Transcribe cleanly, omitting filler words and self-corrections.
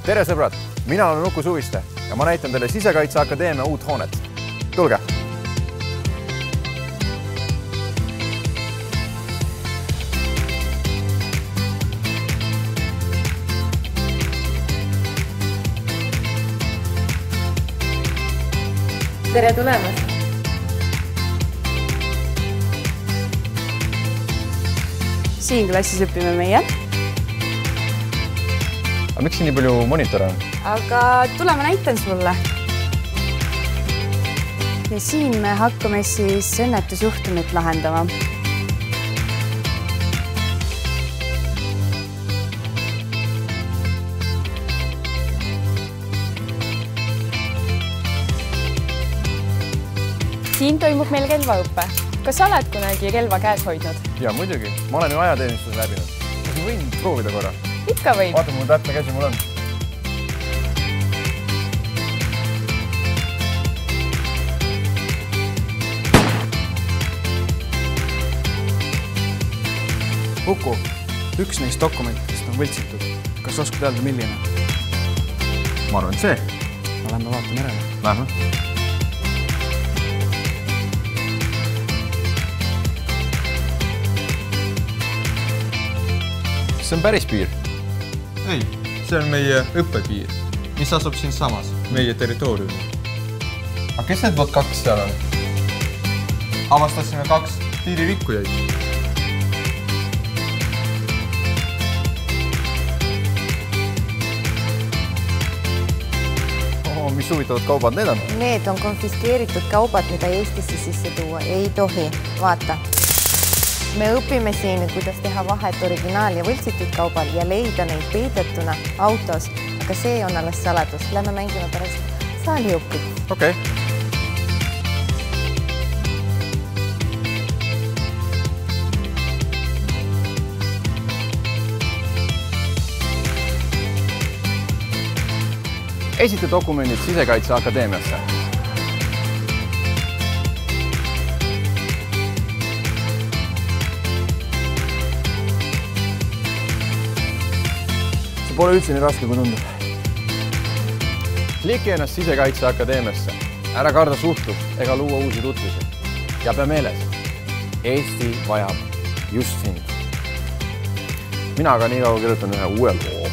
Tere sõbrad, mina olen Uku Suviste ja ma näitan teile Sisekaitseakadeemia uut hoonet. Tulge! Tere tulemast! Siin klassis õpime meie. Aga miks nii palju monitore on? Aga tuleme näitan sulle. Ja siin me hakkame siis õnnetusjuhtumit lahendama. Siin toimub meil relvaõppe. Kas sa oled kunagi relva käes hoidnud? Jaa, muidugi. Ma olen ju ajateenistuse läbinud. Kas ma võin proovida korra? Ikka võib. Vaata, mul täpne käsi mul on. Uku, üks neist dokumentidest on võltsitud. Kas oskad öelda, milline? Ma arvan, see. Lähme vaatame järele. Lähme. See on päris piir. Ei, see on meie õppepiir, mis asub siin samas, meie territooriumi. Aga kes need võt 2 seal on? Avastasime 2 piiririkkujaid. Mis huvitavad kaubad need on? Need on konfiskeeritud kaubad, mida Eestisse sisse tuua ei tohi. Vaata. Me õpime siin, kuidas teha vahet originaal- ja võltsitud kaubal ja leida neid peidetuna autos, aga see on alles saladus. Lähme mängime pärast saaliõpid. Okei. Esita dokumendid Sisekaitseakadeemiasse. See pole üldse nii raske, kui tundub. Kliki ennast Sisekaitseakadeemiasse. Ära karda suhtlust ega luua uusi tutvusi. Ja pea meeles, Eesti vajab just sind. Mina aga nii kaua kirjutan ühe uue loo.